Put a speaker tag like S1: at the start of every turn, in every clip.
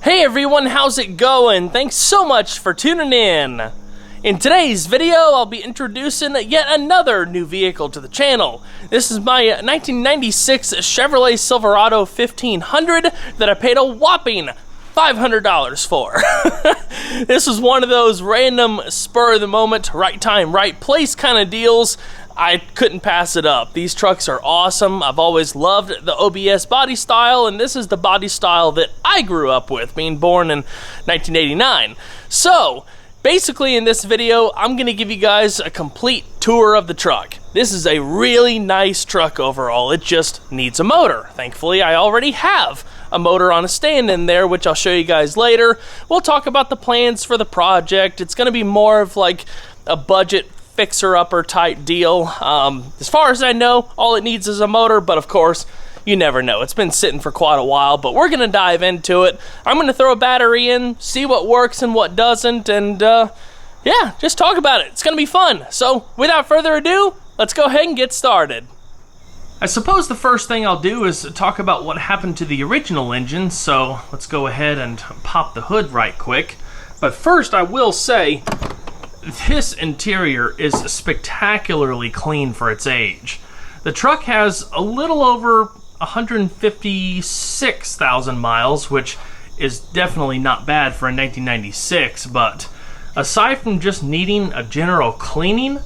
S1: Hey everyone, how's it going? Thanks so much for tuning in. In today's video, I'll be introducing yet another new vehicle to the channel. This is my 1996 Chevrolet Silverado 1500 that I paid a whopping $500 for. This was one of those random spur of the moment, right time, right place kind of deals. I couldn't pass it up. These trucks are awesome. I've always loved the OBS body style, and this is the body style that I grew up with, being born in 1989. So, basically in this video, I'm going to give you guys a complete tour of the truck. This is a really nice truck overall. It just needs a motor. Thankfully, I already have a motor on a stand in there, which I'll show you guys later. We'll talk about the plans for the project. It's going to be more of like a budget fixer-upper type deal. As far as I know, all it needs is a motor, but of course, you never know. It's been sitting for quite a while, but we're going to dive into it. I'm going to throw a battery in, see what works and what doesn't, and yeah, just talk about it. It's going to be fun. So, without further ado, let's go ahead and get started. I suppose the first thing I'll do is talk about what happened to the original engine, so let's go ahead and pop the hood right quick. But first, I will say, this interior is spectacularly clean for its age. The truck has a little over 156,000 miles, which is definitely not bad for a 1996, but aside from just needing a general cleaning,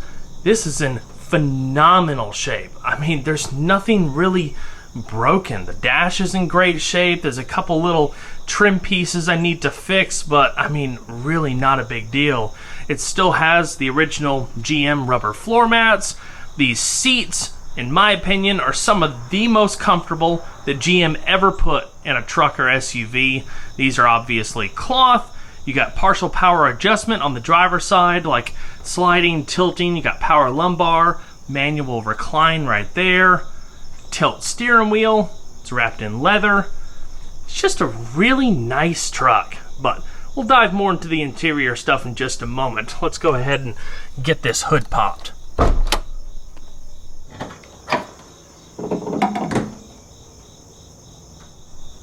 S1: this is in phenomenal shape. I mean, there's nothing really broken. The dash is in great shape. There's a couple little trim pieces I need to fix, but I mean, really not a big deal. It still has the original GM rubber floor mats. These seats, in my opinion, are some of the most comfortable that GM ever put in a truck or SUV. These are obviously cloth. You got partial power adjustment on the driver's side, like sliding, tilting. You got power lumbar, manual recline right there, tilt steering wheel. It's wrapped in leather. It's just a really nice truck, but we'll dive more into the interior stuff in just a moment. Let's go ahead and get this hood popped.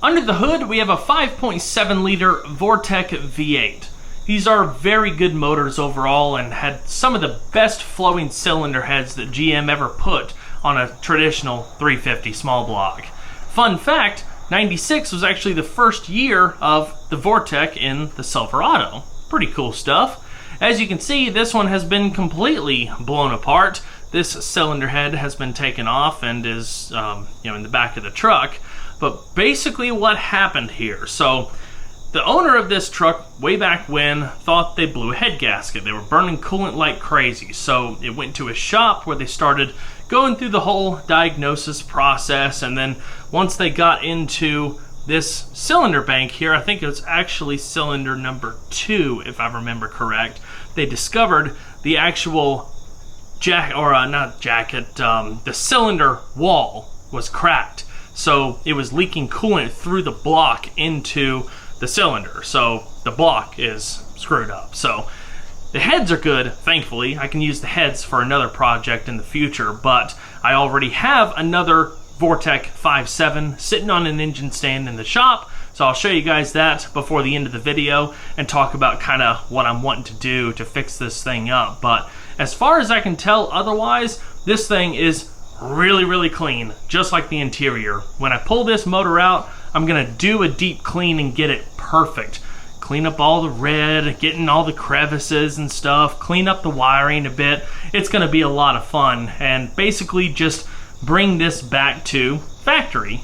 S1: Under the hood, we have a 5.7 liter Vortec V8. These are very good motors overall and had some of the best flowing cylinder heads that GM ever put on a traditional 350 small block. Fun fact, 96 was actually the first year of the Vortec in the Silverado. Pretty cool stuff. As you can see, this one has been completely blown apart. This cylinder head has been taken off and is in the back of the truck. But basically what happened here, so the owner of this truck way back when thought they blew a head gasket. They were burning coolant like crazy, so it went to a shop where they started going through the whole diagnosis process, and then once they got into this cylinder bank here, I think it was actually cylinder number 2 if I remember correct, they discovered the actual the cylinder wall was cracked. So it was leaking coolant through the block into the cylinder. So the block is screwed up. So the heads are good, thankfully. I can use the heads for another project in the future, but I already have another Vortec 5.7 sitting on an engine stand in the shop. So I'll show you guys that before the end of the video and talk about kind of what I'm wanting to do to fix this thing up. But as far as I can tell otherwise, this thing is really clean, just like the interior. When I pull this motor out, I'm gonna do a deep clean and get it perfect. Clean up all the red, getting all the crevices and stuff, clean up the wiring a bit. It's gonna be a lot of fun, and basically just bring this back to factory.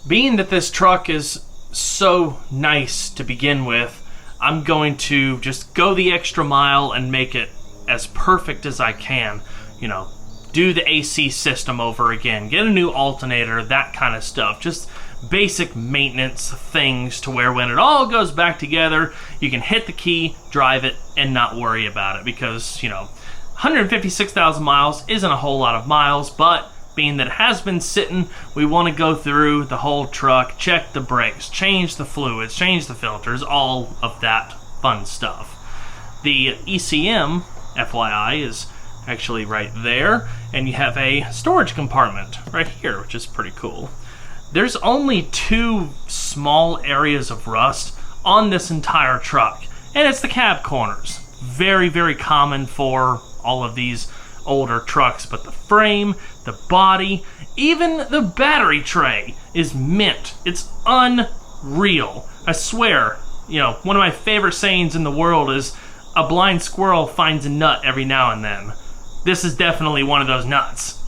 S1: Being that this truck is so nice to begin with, I'm going to just go the extra mile and make it as perfect as I can. You know, do the AC system over again, get a new alternator, that kind of stuff. Just basic maintenance things to where when it all goes back together, you can hit the key, drive it, and not worry about it. Because, 156,000 miles isn't a whole lot of miles, but being that it has been sitting, we want to go through the whole truck, check the brakes, change the fluids, change the filters, all of that fun stuff. The ECM, FYI, is actually right there, and you have a storage compartment right here, which is pretty cool. there's only 2 small areas of rust on this entire truck, and it's the cab corners. Very, very common for all of these older trucks, but the frame, the body, even the battery tray is mint. It's unreal. I swear, you know, one of my favorite sayings in the world is, a blind squirrel finds a nut every now and then. This is definitely one of those nuts.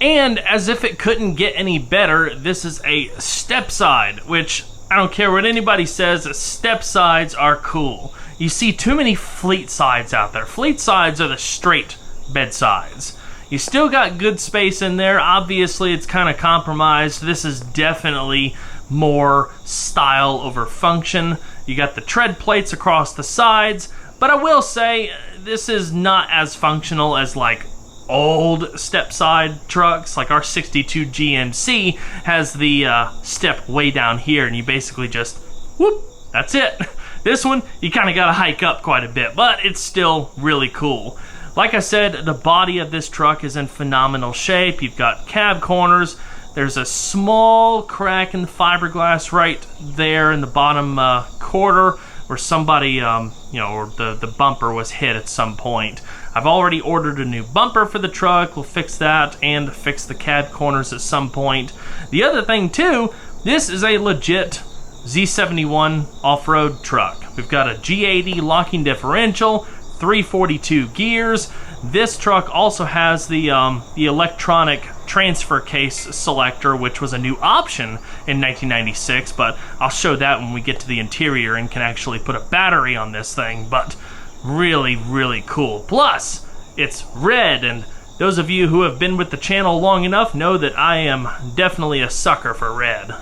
S1: And as if it couldn't get any better, this is a step side, which I don't care what anybody says, step sides are cool. You see too many fleet sides out there. Fleet sides are the straight bed sides. You still got good space in there. Obviously, it's kind of compromised. This is definitely more style over function. You got the tread plates across the sides, but I will say this is not as functional as like old step side trucks. Like our 62 GMC has the step way down here, and you basically just whoop, that's it. This one, you kind of got to hike up quite a bit, but it's still really cool. Like I said, the body of this truck is in phenomenal shape. You've got cab corners. There's a small crack in the fiberglass right there in the bottom quarter where somebody, or the bumper was hit at some point. I've already ordered a new bumper for the truck. We'll fix that and fix the cab corners at some point. The other thing too, this is a legit Z71 off-road truck. We've got a G80 locking differential, 342 gears. This truck also has the electronic transfer case selector, which was a new option in 1996, but I'll show that when we get to the interior and can actually put a battery on this thing. But really, really cool. Plus, it's red, and those of you who have been with the channel long enough know that I am definitely a sucker for red.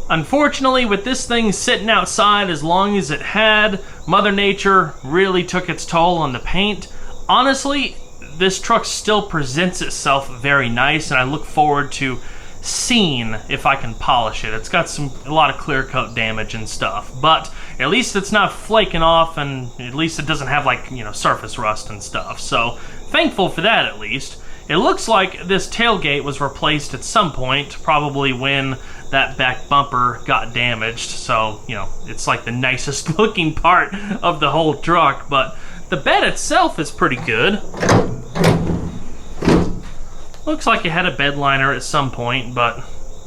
S1: Unfortunately, with this thing sitting outside as long as it had, Mother Nature really took its toll on the paint. Honestly, this truck still presents itself very nice, and I look forward to seeing if I can polish it. It's got a lot of clear coat damage and stuff, but at least it's not flaking off, and at least it doesn't have like, surface rust and stuff. So thankful for that at least. It looks like this tailgate was replaced at some point, probably when that back bumper got damaged. So, it's like the nicest looking part of the whole truck, but the bed itself is pretty good. Looks like it had a bed liner at some point, but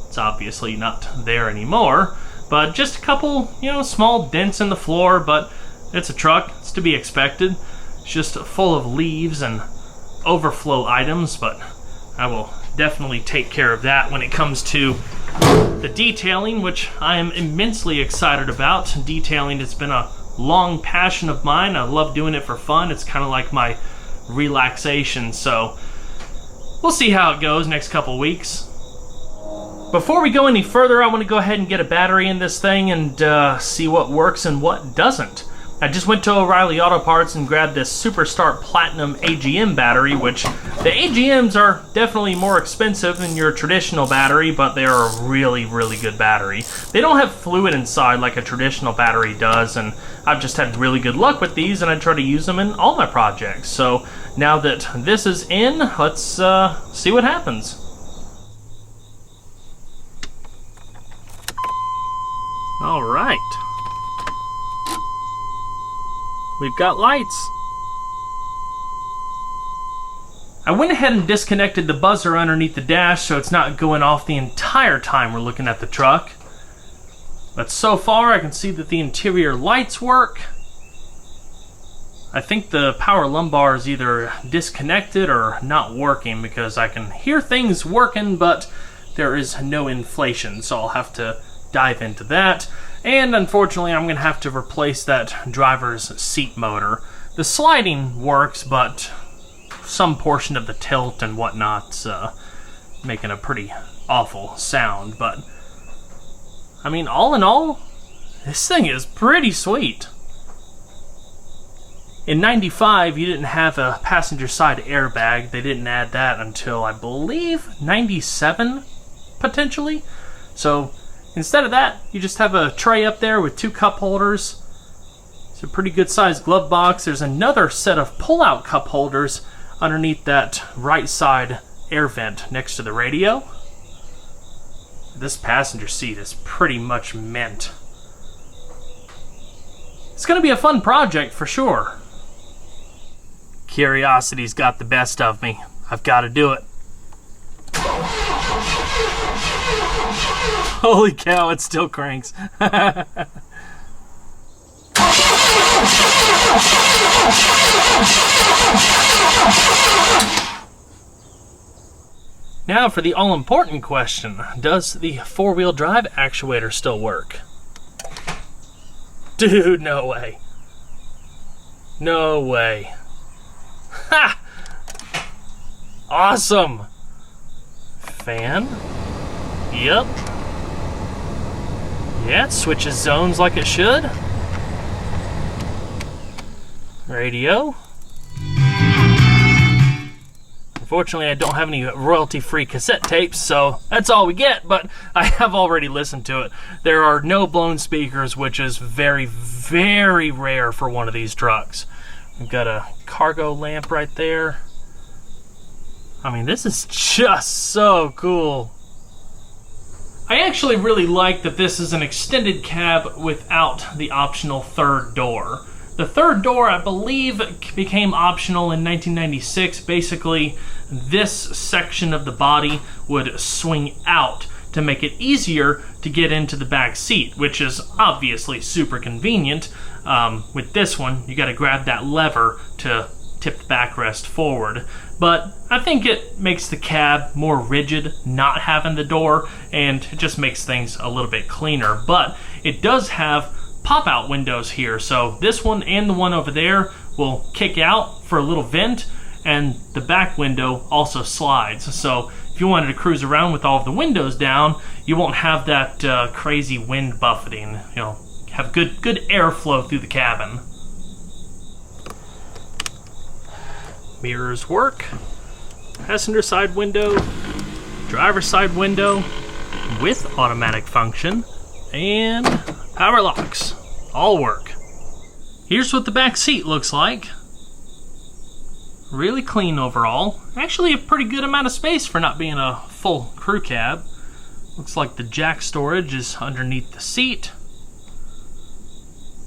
S1: it's obviously not there anymore. But just a couple, small dents in the floor, but it's a truck. It's to be expected. It's just full of leaves and overflow items, but I will definitely take care of that when it comes to the detailing, which I am immensely excited about. Detailing has been a long passion of mine. I love doing it for fun. It's kind of like my relaxation, so we'll see how it goes next couple weeks. Before we go any further, I want to go ahead and get a battery in this thing and see what works and what doesn't. I just went to O'Reilly Auto Parts and grabbed this Superstart Platinum AGM battery, which the AGMs are definitely more expensive than your traditional battery, but they are a really, really good battery. They don't have fluid inside like a traditional battery does, and I've just had really good luck with these, and I try to use them in all my projects. So now that this is in, let's see what happens. All right. We've got lights. I went ahead and disconnected the buzzer underneath the dash so it's not going off the entire time we're looking at the truck. But so far I can see that the interior lights work. I think the power lumbar is either disconnected or not working because I can hear things working, but there is no inflation, so I'll have to dive into that. And unfortunately, I'm going to have to replace that driver's seat motor. The sliding works, but some portion of the tilt and whatnot's making a pretty awful sound. But, I mean, all in all, this thing is pretty sweet. In 95, you didn't have a passenger side airbag. They didn't add that until, I believe, 97, potentially. So instead of that, you just have a tray up there with 2 cup holders. It's a pretty good sized glove box. There's another set of pull-out cup holders underneath that right side air vent next to the radio. this passenger seat is pretty much mint. It's gonna be a fun project for sure. Curiosity's got the best of me. I've got to do it. Holy cow, it still cranks. Now for the all-important question. Does the four-wheel drive actuator still work? Dude, no way. No way. Ha! Awesome! Fan? Yep. Yeah, it switches zones like it should. Radio. Unfortunately, I don't have any royalty-free cassette tapes, so that's all we get, but I have already listened to it. There are no blown speakers, which is very, very rare for one of these trucks. We've got a cargo lamp right there. I mean, this is just so cool. I actually really like that this is an extended cab without the optional third door. The third door, I believe, became optional in 1996. Basically, this section of the body would swing out to make it easier to get into the back seat, which is obviously super convenient. With this one, you gotta grab that lever to tip the backrest forward. But I think it makes the cab more rigid, not having the door, and it just makes things a little bit cleaner. But it does have pop-out windows here, so this one and the one over there will kick out for a little vent, and the back window also slides. So if you wanted to cruise around with all of the windows down, you won't have that crazy wind buffeting. You know, have good airflow through the cabin. Mirrors work. Passenger side window, driver side window with automatic function, and power locks. All work. Here's what the back seat looks like. Really clean overall. Actually a pretty good amount of space for not being a full crew cab. Looks like the jack storage is underneath the seat.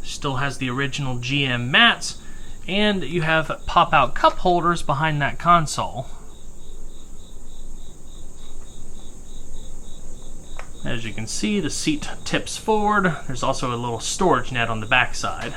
S1: Still has the original GM mats, and you have pop-out cup holders behind that console. As you can see, the seat tips forward. There's also a little storage net on the backside.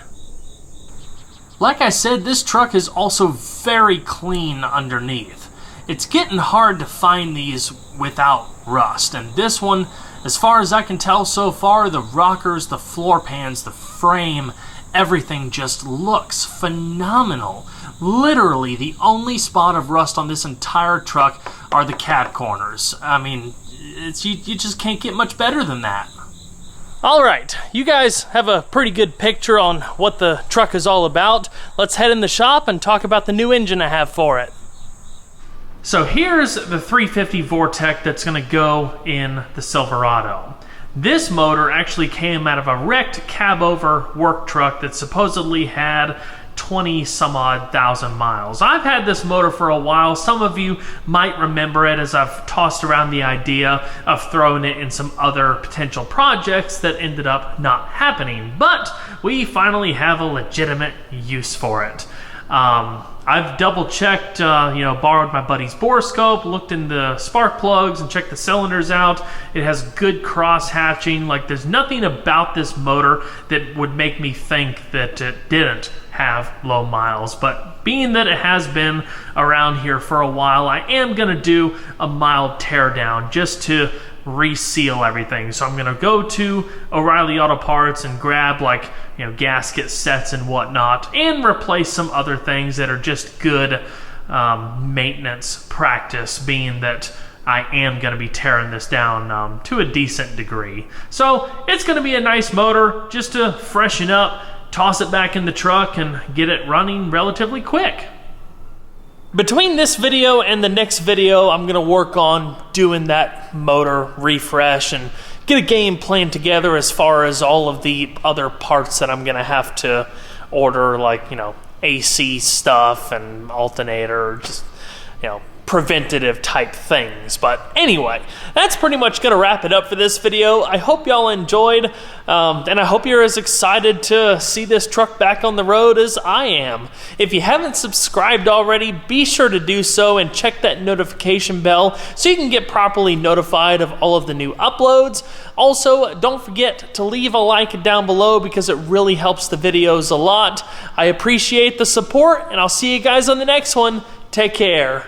S1: Like I said, this truck is also very clean underneath. It's getting hard to find these without rust, and this one, as far as I can tell so far, the rockers, the floor pans, the frame, everything just looks phenomenal. Literally, the only spot of rust on this entire truck are the cab corners. I mean, you just can't get much better than that. Alright, you guys have a pretty good picture on what the truck is all about. Let's head in the shop and talk about the new engine I have for it. So here's the 350 Vortec that's going to go in the Silverado. This motor actually came out of a wrecked cab-over work truck that supposedly had 20 some odd thousand miles. I've had this motor for a while. Some of you might remember it as I've tossed around the idea of throwing it in some other potential projects that ended up not happening, but we finally have a legitimate use for it. I've double checked, borrowed my buddy's borescope, looked in the spark plugs and checked the cylinders out. It has good cross hatching. Like, there's nothing about this motor that would make me think that it didn't have low miles. But being that it has been around here for a while, I am gonna do a mild teardown just to reseal everything. So I'm gonna go to O'Reilly Auto Parts and grab gasket sets and whatnot, and replace some other things that are just good maintenance practice, being that I am gonna be tearing this down to a decent degree. So it's gonna be a nice motor just to freshen up, toss it back in the truck, and get it running relatively quick. Between this video and the next video, I'm gonna work on doing that motor refresh and get a game plan together as far as all of the other parts that I'm gonna have to order, like, AC stuff and alternator, just, preventative type things. But anyway, that's pretty much gonna wrap it up for this video. I hope y'all enjoyed, and I hope you're as excited to see this truck back on the road as I am. If you haven't subscribed already, be sure to do so and check that notification bell so you can get properly notified of all of the new uploads. Also, don't forget to leave a like down below because it really helps the videos a lot. I appreciate the support, and I'll see you guys on the next one. Take care.